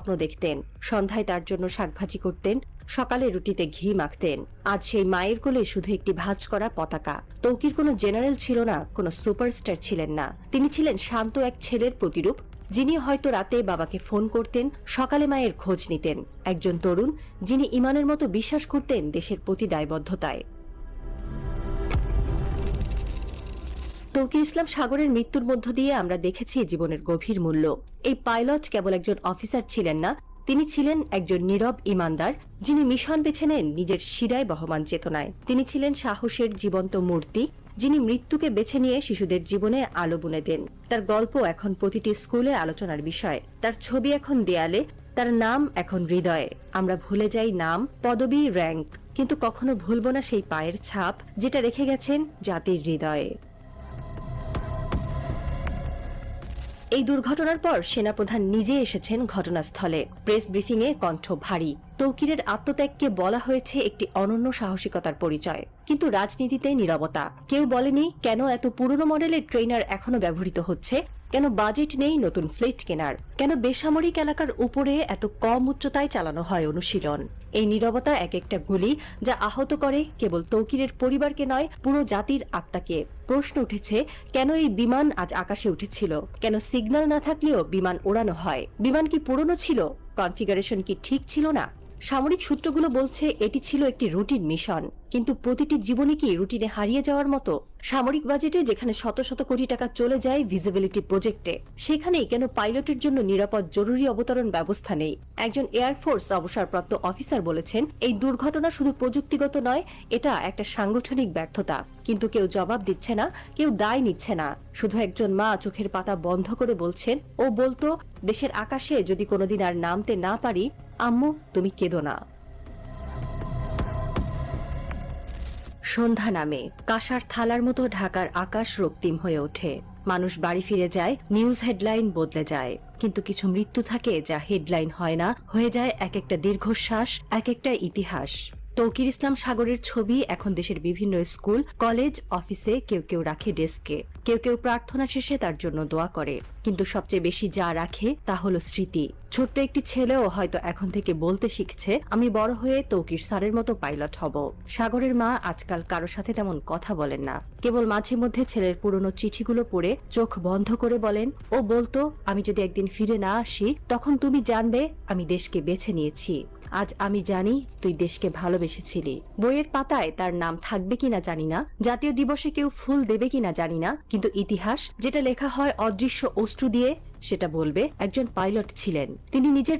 স্বপ্ন দেখতেন, সন্ধ্যায় তার জন্য শাকভাজি করতেন, সকালে রুটিতে ঘি মাখতেন। আজ সেই মায়ের কোলে শুধু একটি ভাঁজ করা পতাকা। তৌকির কোনো জেনারেল ছিল না, কোনো সুপারস্টার ছিলেন না। তিনি ছিলেন শান্ত এক ছেলের প্রতিরূপ, যিনি হয়তো রাতে বাবাকে ফোন করতেন, সকালে মায়ের খোঁজ নিতেন। একজন তরুণ যিনি ইমানের মতো বিশ্বাস করতেন দেশের প্রতি দায়বদ্ধতায়। তৌকির ইসলাম সাগরের মৃত্যুর মধ্য দিয়ে আমরা দেখেছি জীবনের গভীর মূল্য। এই পাইলট কেবল একজন অফিসার ছিলেন না, তিনি ছিলেন একজন নীরব ইমানদার, যিনি মিশন বেছে নেন নিজের শিরায় বহমান চেতনায়। তিনি ছিলেন সাহসের জীবন্ত মূর্তি, যিনি মৃত্যুকে বেছে নিয়ে শিশুদের জীবনে আলো বুনে দেন। তার গল্প এখন প্রতিটি স্কুলে আলোচনার বিষয়, তার ছবি এখন দেয়ালে, তার নাম এখন হৃদয়ে। আমরা ভুলে যাই নাম, পদবি, র্যাঙ্ক, কিন্তু কখনো ভুলব না সেই পায়ের ছাপ যেটা রেখে গেছেন জাতির হৃদয়ে। এই দুর্ঘটনার পর সেনাপ্রধান নিজে এসেছেন ঘটনাস্থলে। প্রেস ব্রিফিংয়ে কণ্ঠ ভারী। তৌকিরের আত্মত্যাগকে বলা হয়েছে একটি অনন্য সাহসিকতার পরিচয়, কিন্তু রাজনীতিতে নীরবতা। কেউ বলেনি কেন এত পুরনো মডেলের ট্রেনার এখনো ব্যবহৃত হচ্ছে, কেন বাজেট নেই নতুন ফ্লিট কেনার, কেন বেসামরিক এলাকার উপরে এত কম উচ্চতায় চালানো হয় অনুশীলন। এই নীরবতা এক একটা গুলি যা আহত করে কেবল তৌকিরের পরিবারকে নয়, পুরো জাতির আত্মাকে। প্রশ্ন উঠেছে, কেন এই বিমান আজ আকাশে উঠেছিল? কেন সিগন্যাল না থাকলেও বিমান ওড়ানো হয়? বিমান কি পুরনো ছিল? কনফিগারেশন কি ঠিক ছিল না? সামরিক সূত্রগুলো বলছে এটি ছিল একটি রুটিন মিশন, কিন্তু প্রতিটি জীবনই কি রুটিনে হারিয়ে যাওয়ার মতো? সামরিক বাজেটে যেখানে শত শত কোটি টাকা চলে যায় ভিজিবিলিটি প্রজেক্টে, সেখানেই কেন পাইলটের জন্য নিরাপদ জরুরি অবতরণ ব্যবস্থা নেই? একজন এয়ারফোর্স অবসরপ্রাপ্ত অফিসার বলেছেন, এই দুর্ঘটনা শুধু প্রযুক্তিগত নয়, এটা একটা সাংগঠনিক ব্যর্থতা। কিন্তু কেউ জবাব দিচ্ছে না, কেউ দায় নিচ্ছে না। শুধু একজন মা চোখের পাতা বন্ধ করে বলছেন, ও বলতো, দেশের আকাশে যদি কোনোদিন আর নামতে না পারি, আম্মু তুমি কেঁদো না। সন্ধ্যা নামে, কাঁসার থালার মতো ঢাকার আকাশ রক্তিম হয়ে ওঠে। মানুষ বাড়ি ফিরে যায়, নিউজ হেডলাইন বদলে যায়, কিন্তু কিছু মৃত্যু থাকে যা হেডলাইন হয় না, হয়ে যায় এক একটা দীর্ঘশ্বাস, এক একটা ইতিহাস। তৌকির ইসলাম সাগরের ছবি এখন দেশের বিভিন্ন স্কুল, কলেজ, অফিসে কেউ কেউ রাখে ডেস্কে, কেউ কেউ প্রার্থনা শেষে তার জন্য দোয়া করে, কিন্তু সবচেয়ে বেশি যা রাখে তা হলো স্মৃতি। ছোট্ট একটি ছেলেও হয়তো এখন থেকে বলতে শিখছে, আমি বড় হয়ে তৌকির স্যারের মতো পাইলট হব। সাগরের মা আজকাল কারো সাথে তেমন কথা বলেন না, কেবল মাঝে মধ্যে ছেলের পুরনো চিঠিগুলো পড়ে চোখ বন্ধ করে বলেন, ও বলতো, আমি যদি একদিন ফিরে না আসি, তখন তুমি জানবে আমি দেশকে বেছে নিয়েছি। আজ আমি জানি তুই দেশকে ভালোবেসেছিলি। বইয়ের পাতায় তার নাম থাকবে কিনা জানি না, জাতীয় দিবসে কেউ ফুল দেবে কিনা জানি না, কিন্তু ইতিহাস যেটা লেখা হয় অদৃশ্য অশ্রু দিয়ে, সেটা বলবে একজন পাইলট ছিলেন। তিনি নিজের